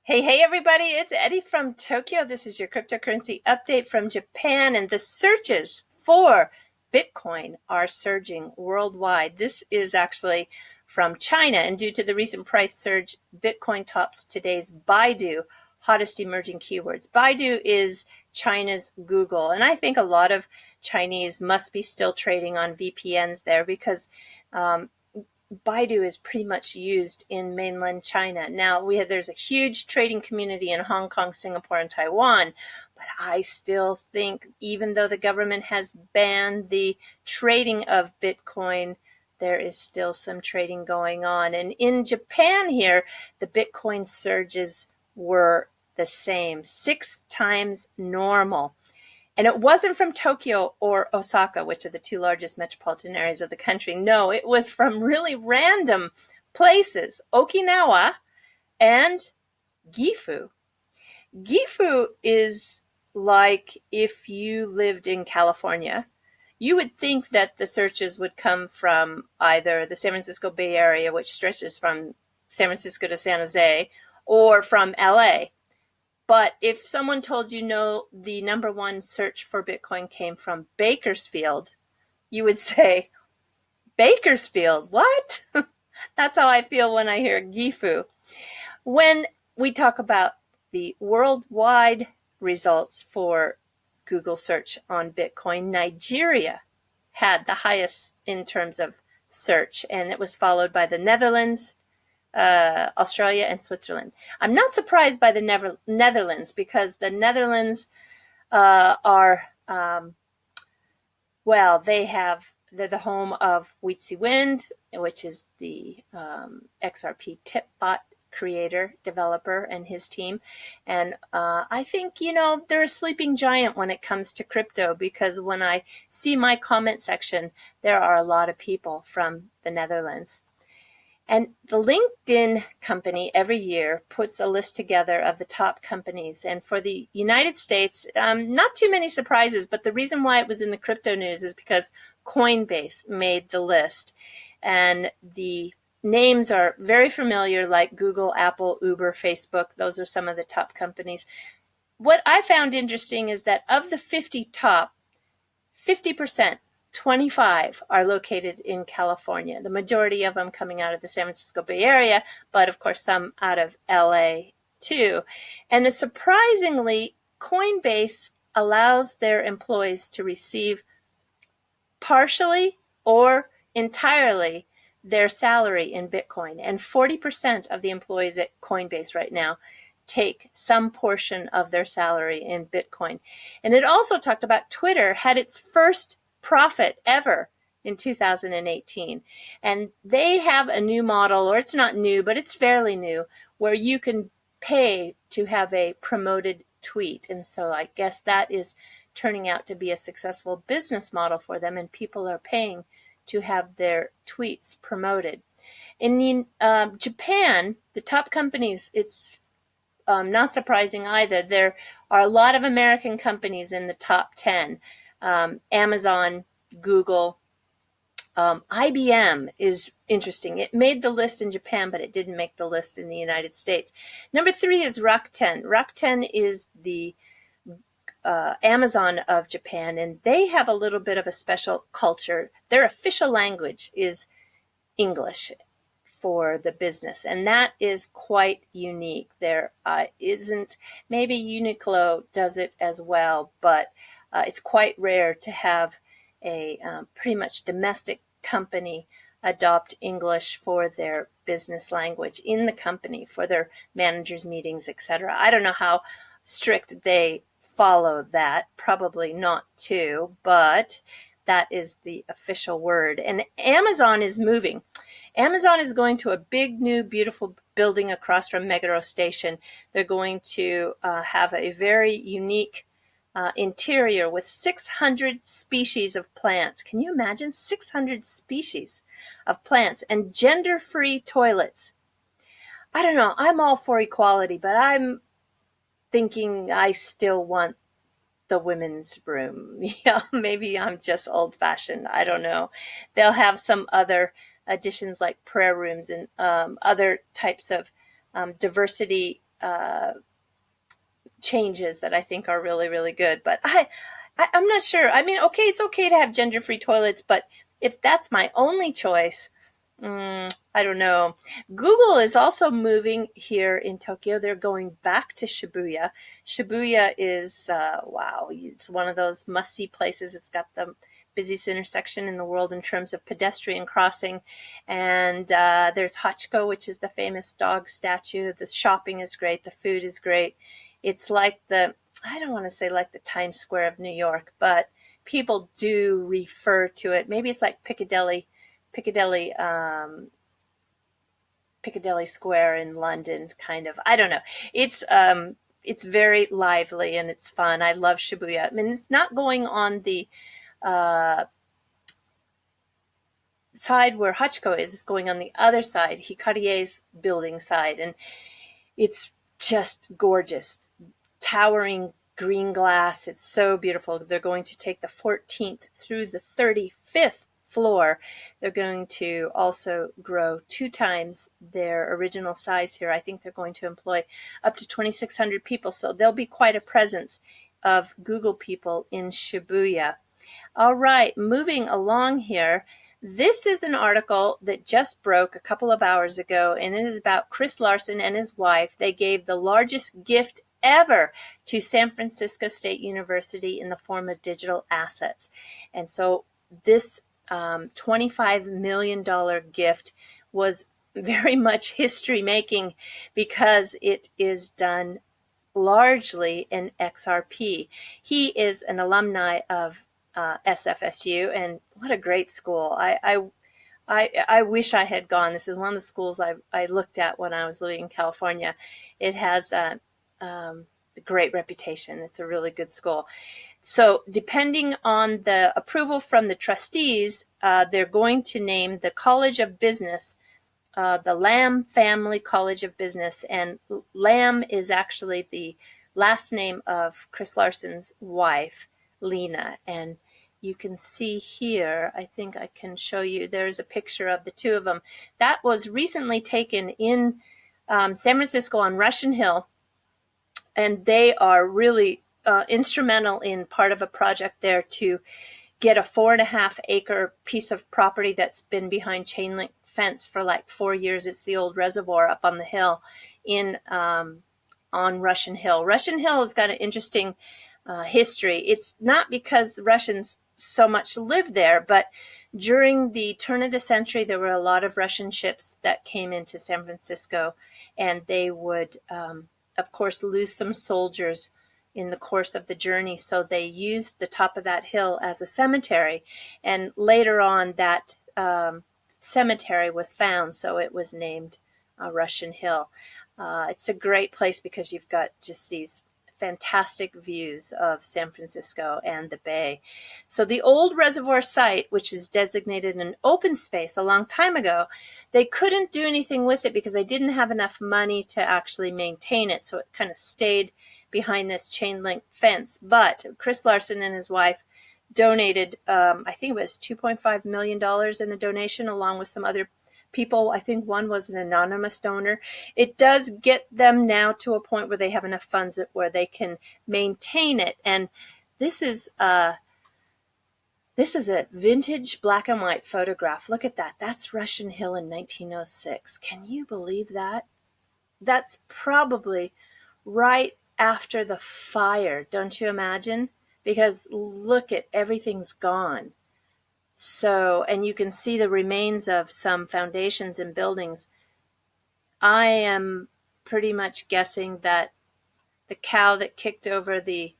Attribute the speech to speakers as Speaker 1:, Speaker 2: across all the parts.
Speaker 1: Hey, everybody, it's Eddie from Tokyo. This is your cryptocurrency update from Japan, and the searches for Bitcoin are surging worldwide. This is actually from China, and due to the recent price surge, Bitcoin tops today's Baidu hottest emerging keywords. Baidu is China's Google, and I think a lot of Chinese must be still trading on VPNs there because Baidu is pretty much used in mainland China. Now, there's a huge trading community in Hong Kong, Singapore, and Taiwan, but I still think even though the government has banned the trading of Bitcoin, there is still some trading going on. And in Japan here, the Bitcoin surges were the same, 6 times normal. And it wasn't from Tokyo or Osaka, which are the two largest metropolitan areas of the country. No, it was from really random places, Okinawa and Gifu. Gifu is like if you lived in California. You would think that the searches would come from either the San Francisco Bay Area, which stretches from San Francisco to San Jose, or from LA. But if someone told you no, the number one search for Bitcoin came from Bakersfield, you would say, Bakersfield, what? That's how I feel when I hear Gifu. When we talk about the worldwide results for Google search on Bitcoin, Nigeria had the highest in terms of search, and it was followed by the Netherlands, Australia, and Switzerland. I'm not surprised by the Netherlands because the Netherlands are, they're the home of Weetzy Wind, which is the XRP tip bot creator, developer, and his team. And I think, they're a sleeping giant when it comes to crypto because when I see my comment section, there are a lot of people from the Netherlands. And the LinkedIn company every year puts a list together of the top companies. And for the United States, not too many surprises, but the reason why it was in the crypto news is because Coinbase made the list. And the names are very familiar, like Google, Apple, Uber, Facebook. Those are some of the top companies. What I found interesting is that of the 50 top, 50%, 25 are located in California, the majority of them coming out of the San Francisco Bay Area, but of course some out of LA too. And surprisingly, Coinbase allows their employees to receive partially or entirely their salary in Bitcoin. And 40% of the employees at Coinbase right now take some portion of their salary in Bitcoin. And it also talked about Twitter had its first profit ever in 2018. And they have a new model, or it's not new, but it's fairly new, where you can pay to have a promoted tweet. And so I guess that is turning out to be a successful business model for them, and people are paying to have their tweets promoted. In Japan, the top companies, it's not surprising either. There are a lot of American companies in the top 10. Amazon, Google, IBM is interesting. It made the list in Japan, but it didn't make the list in the United States. Number 3 is Rakuten. Rakuten is the Amazon of Japan, and they have a little bit of a special culture. Their official language is English for the business, and that is quite unique. There isn't, maybe Uniqlo does it as well, but it's quite rare to have a pretty much domestic company adopt English for their business language in the company, for their managers' meetings, etc. I don't know how strict they follow that, probably not too, but that is the official word. And Amazon is moving. Amazon is going to a big, new, beautiful building across from Meguro Station. They're going to have a very unique interior with 600 species of plants. Can you imagine 600 species of plants and gender-free toilets? I don't know. I'm all for equality, but I'm thinking I still want the women's room. Yeah, maybe I'm just old-fashioned. I don't know. They'll have some other additions like prayer rooms and other types of diversity changes that I think are really, really good. But I'm not sure. I mean, okay, it's okay to have gender-free toilets, but if that's my only choice, I don't know. Google is also moving here in Tokyo. They're going back to Shibuya. Shibuya is, wow, it's one of those must-see places. It's got the busiest intersection in the world in terms of pedestrian crossing. And there's Hachiko, which is the famous dog statue. The shopping is great. The food is great. It's like I don't want to say like the Times Square of New York, but people do refer to it. Maybe it's like Piccadilly Square in London, kind of. I don't know. It's very lively and it's fun. I love Shibuya. I mean, it's not going on the side where Hachiko is. It's going on the other side, Hikarie's building side, and it's just gorgeous. Towering green glass. It's so beautiful. They're going to take the 14th through the 35th floor. They're going to also grow 2 times their original size here. I think they're going to employ up to 2,600 people. So there'll be quite a presence of Google people in Shibuya. All right, moving along here. This is an article that just broke a couple of hours ago, and it is about Chris Larson and his wife. They gave the largest gift ever to San Francisco State University in the form of digital assets. And so this $25 million gift was very much history making because it is done largely in XRP. He is an alumni of SFSU, and what a great school. I wish I had gone. This is one of the schools I looked at when I was living in California. It has a great reputation. It's a really good school. So depending on the approval from the trustees, they're going to name the College of Business the Lam Family College of Business. And Lam is actually the last name of Chris Larson's wife, Lena. And you can see here, I think I can show you, there's a picture of the two of them. That was recently taken in San Francisco on Russian Hill. And they are really instrumental in part of a project there to get a 4.5 acre piece of property that's been behind chain link fence for like 4 years. It's the old reservoir up on the hill in on Russian Hill. Russian Hill has got an interesting history. It's not because the Russians so much lived there, but during the turn of the century, there were a lot of Russian ships that came into San Francisco, and they would, of course, lose some soldiers in the course of the journey. So they used the top of that hill as a cemetery, and later on that cemetery was found, so it was named Russian Hill. It's a great place because you've got just these fantastic views of San Francisco and the Bay. So the old reservoir site, which is designated an open space a long time ago, they couldn't do anything with it because they didn't have enough money to actually maintain it. So it kind of stayed behind this chain link fence. But Chris Larson and his wife donated, I think it was $2.5 million in the donation, along with some other people. I think one was an anonymous donor. It does get them now to a point where they have enough funds where they can maintain it. And this is a vintage black and white photograph. Look at that. That's Russian Hill in 1906. Can you believe that? That's probably right after the fire, don't you imagine? Because look at everything's gone. So, and you can see the remains of some foundations and buildings. I am pretty much guessing that the cow that kicked over the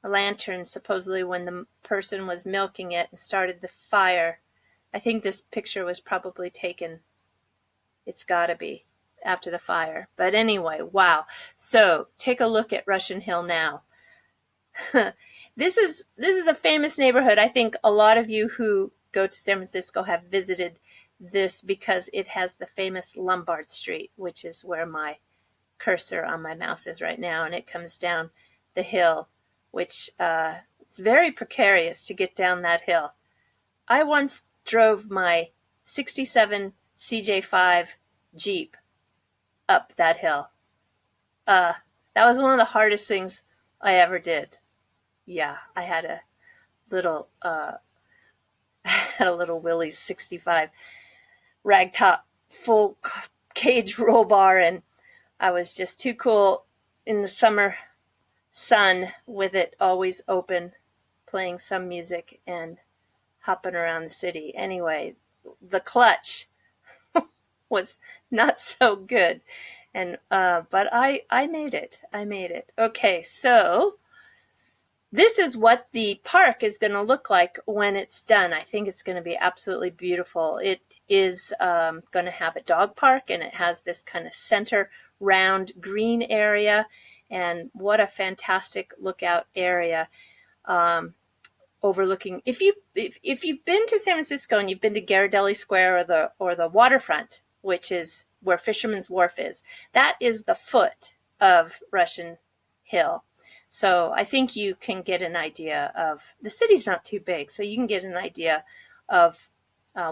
Speaker 1: lantern, supposedly when the person was milking it and started the fire, I think this picture was probably taken, it's got to be, after the fire. But anyway, wow. So take a look at Russian Hill now. This is a famous neighborhood. I think a lot of you who go to San Francisco have visited this because it has the famous Lombard Street, which is where my cursor on my mouse is right now, and it comes down the hill, which it's very precarious to get down that hill. I once drove my 67 CJ5 Jeep up that hill. that was one of the hardest things I ever did. Yeah, I had a little had a little Willys 65 ragtop full cage roll bar, and I was just too cool in the summer sun with it always open, playing some music and hopping around the city. Anyway, the clutch was not so good, and but I made it. I made it. Okay, so this is what the park is going to look like when it's done. I think it's going to be absolutely beautiful. It is going to have a dog park, and it has this kind of center round green area, and what a fantastic lookout area. Overlooking, if you've been to San Francisco and you've been to Ghirardelli Square or the waterfront, which is where Fisherman's Wharf is, that is the foot of Russian Hill. So I think you can get an idea of, the city's not too big, so you can get an idea of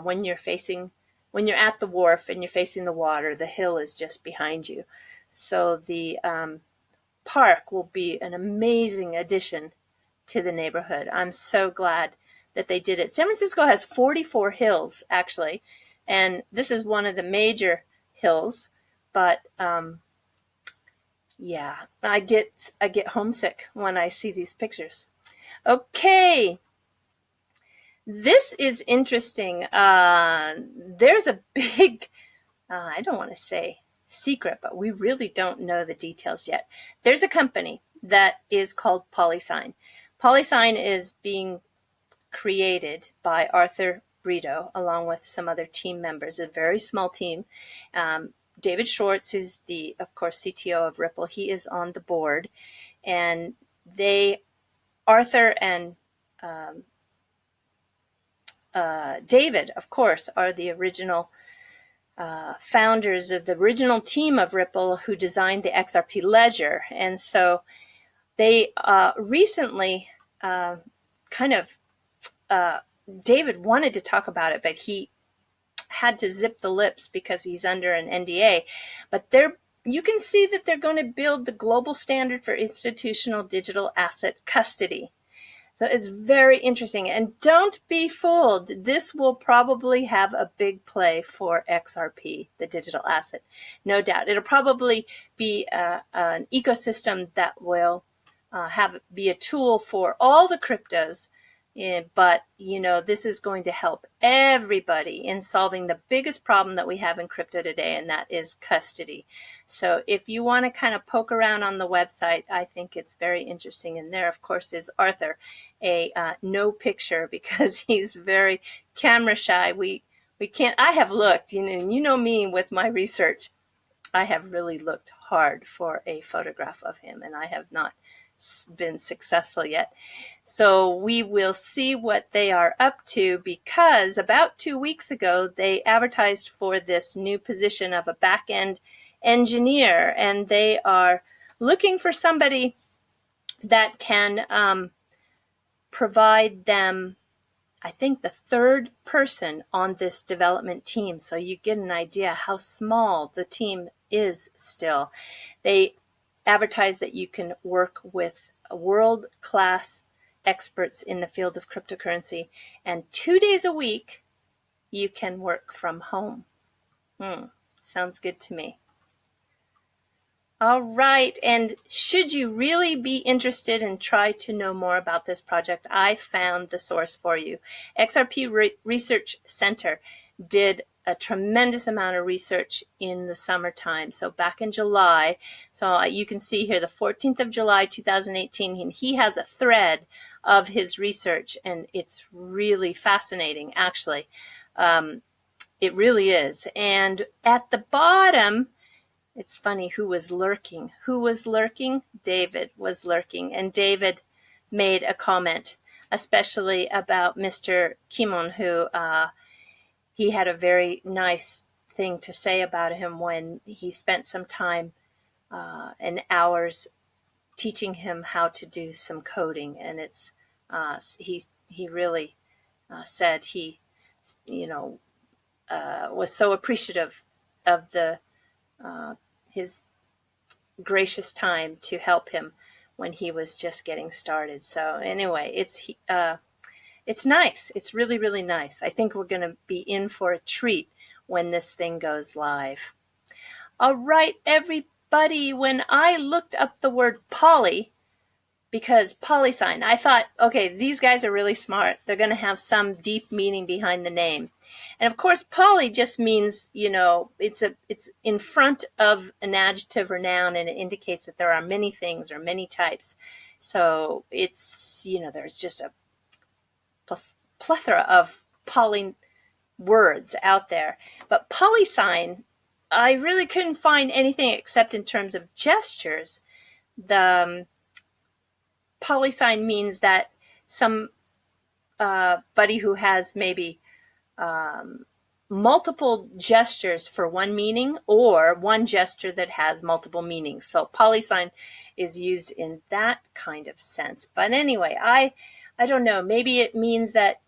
Speaker 1: when you're at the wharf and you're facing the water, the hill is just behind you. So the park will be an amazing addition to the neighborhood. I'm so glad that they did it. San Francisco has 44 hills, actually, and this is one of the major hills, but yeah, I get homesick when I see these pictures. Okay, this is interesting. There's a big, I don't want to say secret, but we really don't know the details yet. There's a company that is called PolySign. PolySign is being created by Arthur Britto along with some other team members, a very small team. David Schwartz, who's the, of course, CTO of Ripple, he is on the board, and Arthur and David, of course, are the original founders of the original team of Ripple who designed the XRP ledger. And so they recently David wanted to talk about it, but he had to zip the lips because he's under an NDA. But you can see that they're going to build the global standard for institutional digital asset custody. So it's very interesting. And don't be fooled. This will probably have a big play for XRP, the digital asset. No doubt. It'll probably be an ecosystem that will be a tool for all the cryptos. But, this is going to help everybody in solving the biggest problem that we have in crypto today, and that is custody. So if you want to kind of poke around on the website, I think it's very interesting. And there, of course, is Arthur, no picture because he's very camera shy. We can't, I have looked, and you know me with my research, I have really looked hard for a photograph of him, and I have not been successful yet. So we will see what they are up to, because about 2 weeks ago, they advertised for this new position of a back-end engineer, and they are looking for somebody that can provide them, I think, the third person on this development team. So you get an idea how small the team is still. They advertise that you can work with world-class experts in the field of cryptocurrency, and 2 days a week you can work from home. Sounds good to me. All right, and should you really be interested and try to know more about this project, I found the source for you. XRP Research Center did a tremendous amount of research in the summertime. So back in July, so you can see here the 14th of July, 2018, and he has a thread of his research, and it's really fascinating, actually. It really is. And at the bottom, it's funny who was lurking. Who was lurking? David was lurking. And David made a comment, especially about Mr. Kimon, who he had a very nice thing to say about him when he spent some time and hours teaching him how to do some coding. And it's he really said he was so appreciative of the his gracious time to help him when he was just getting started. So anyway, it's nice. It's really, really nice. I think we're going to be in for a treat when this thing goes live. All right, everybody, when I looked up the word poly, because PolySign, I thought, okay, these guys are really smart. They're going to have some deep meaning behind the name. And of course, poly just means, it's in front of an adjective or noun, and it indicates that there are many things or many types. So it's, there's just a plethora of poly words out there. But PolySign, I really couldn't find anything except in terms of gestures. The PolySign means that some buddy who has maybe multiple gestures for one meaning, or one gesture that has multiple meanings. So PolySign is used in that kind of sense. But anyway, I don't know. Maybe it means that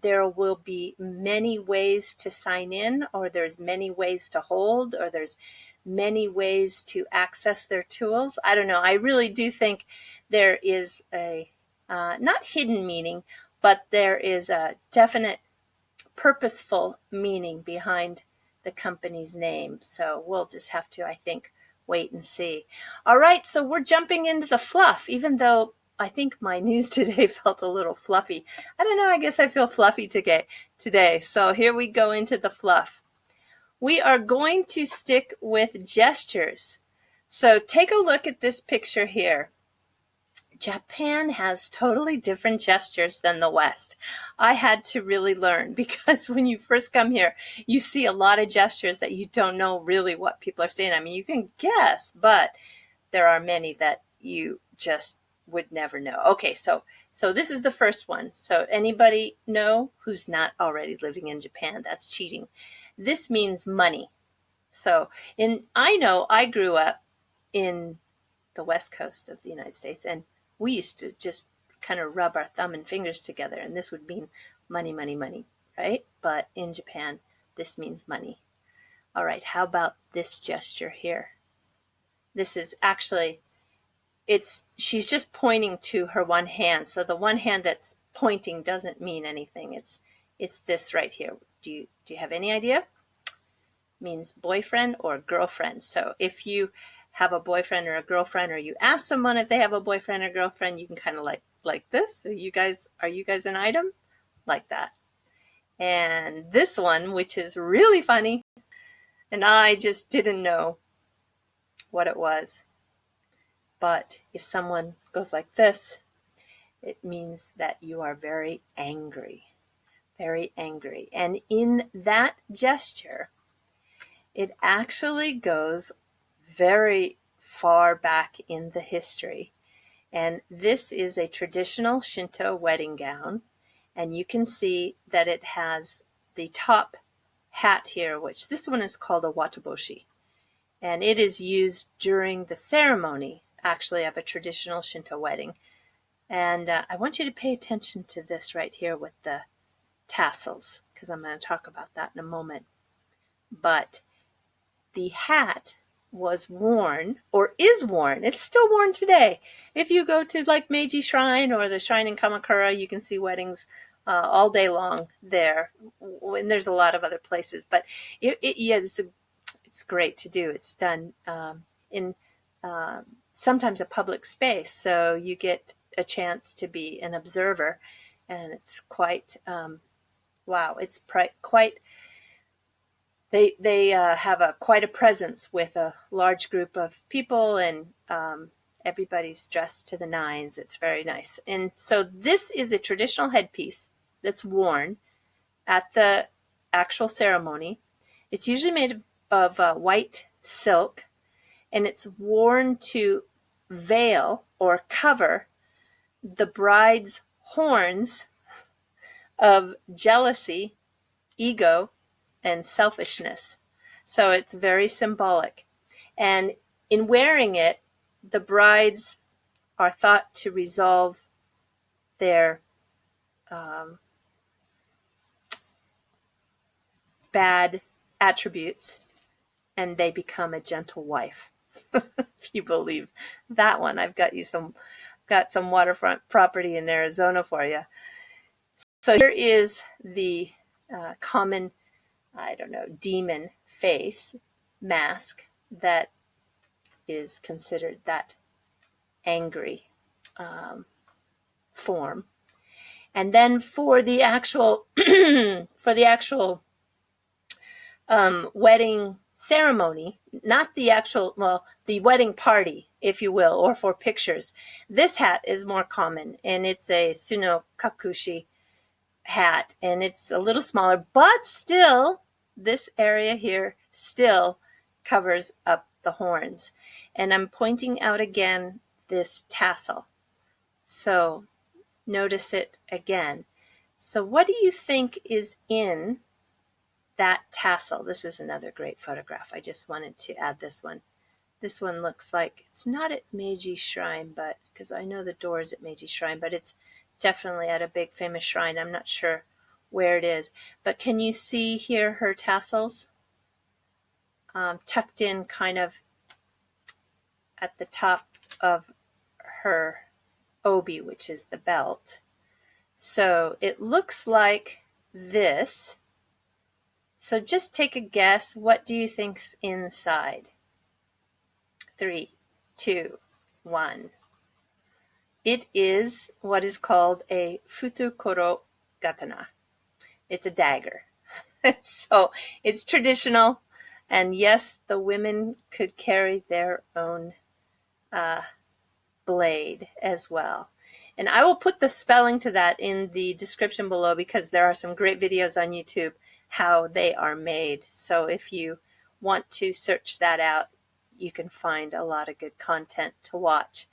Speaker 1: there will be many ways to sign in, or there's many ways to hold, or there's many ways to access their tools. I don't know. I really do think there is a not hidden meaning, but there is a definite purposeful meaning behind the company's name. So we'll just have to, I think, wait and see. All right, so we're jumping into the fluff, even though I think my news today felt a little fluffy. I don't know, I guess I feel fluffy today. So here we go into the fluff. We are going to stick with gestures. So take a look at this picture here. Japan has totally different gestures than the West. I had to really learn, because when you first come here, you see a lot of gestures that you don't know really what people are saying. I mean, you can guess, but there are many that you just would never know. Okay, so this is the first one. So anybody know who's not already living in Japan? That's cheating. This means money. So I know I grew up in the West Coast of the United States, and we used to just kind of rub our thumb and fingers together, and this would mean money, money, money, right? But in Japan, this means money. All right, how about this gesture here? This is actually, she's just pointing to her one hand. So the one hand that's pointing doesn't mean anything. It's this right here. Do you have any idea? It means boyfriend or girlfriend. So if you have a boyfriend or a girlfriend, or you ask someone if they have a boyfriend or girlfriend, you can kind of like this. So are you guys an item? Like that. And this one, which is really funny, and I just didn't know what it was. But if someone goes like this, it means that you are very angry. Very angry. And in that gesture, it actually goes very far back in the history. And this is a traditional Shinto wedding gown. And you can see that it has the top hat here, which this one is called a wataboshi. And it is used during the ceremony, actually, of a traditional Shinto wedding. And I want you to pay attention to this right here with the tassels, because I'm going to talk about that in a moment. But the hat was worn, or is worn, it's still worn today. If you go to like Meiji Shrine or the shrine in Kamakura, you can see weddings all day long there. And there's a lot of other places, but it's great to do. It's done in sometimes a public space, so you get a chance to be an observer, and it's quite wow. It's quite. They have quite a presence with a large group of people, and everybody's dressed to the nines. It's very nice. And so this is a traditional headpiece that's worn at the actual ceremony. It's usually made of white silk, and it's worn to veil or cover the bride's horns of jealousy, ego, and selfishness. So it's very symbolic. And in wearing it, the brides are thought to resolve their bad attributes, and they become a gentle wife. if you believe that one. I've got some waterfront property in Arizona for you. So here is the common, I don't know, demon face mask that is considered that angry form. And then for the actual wedding ceremony, not the actual, well, the wedding party, if you will, or for pictures, this hat is more common, and it's a Sunokakushi hat, and it's a little smaller, but still, this area here still covers up the horns. And I'm pointing out again this tassel. So notice it again. So what do you think is in that tassel? This is another great photograph. I just wanted to add this one. This one looks like, it's not at Meiji Shrine, but because I know the door is at Meiji Shrine, but it's definitely at a big famous shrine. I'm not sure where it is. But can you see here her tassels? Tucked in kind of at the top of her obi, which is the belt. So it looks like this. So just take a guess. What do you think's inside? 3, 2, 1. It is what is called a Futokorogatana. It's a dagger. So it's traditional. And yes, the women could carry their own blade as well. And I will put the spelling to that in the description below, because there are some great videos on YouTube how they are made. So if you want to search that out, you can find a lot of good content to watch.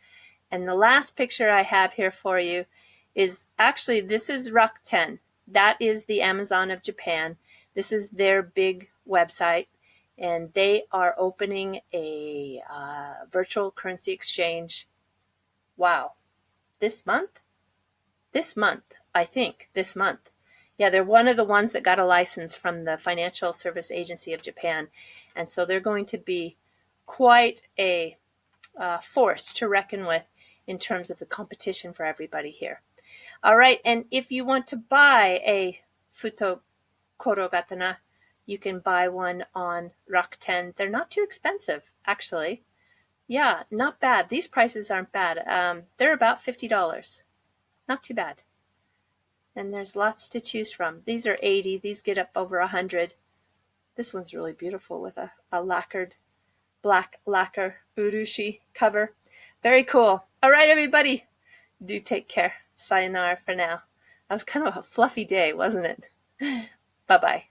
Speaker 1: And the last picture I have here for you is actually, this is Rakuten. That is the Amazon of Japan. This is their big website, and they are opening a virtual currency exchange. Wow. This month? This month, I think. This month. Yeah, they're one of the ones that got a license from the Financial Service Agency of Japan. And so they're going to be quite a force to reckon with in terms of the competition for everybody here. All right, and if you want to buy a Futokorogatana, you can buy one on Rakuten. They're not too expensive, actually. Yeah, not bad. These prices aren't bad. They're about $50. Not too bad. And there's lots to choose from. These are 80. These get up over 100. This one's really beautiful with a lacquered, black lacquer urushi cover. Very cool. All right, everybody. Do take care. Sayonara for now. That was kind of a fluffy day, wasn't it? Bye-bye.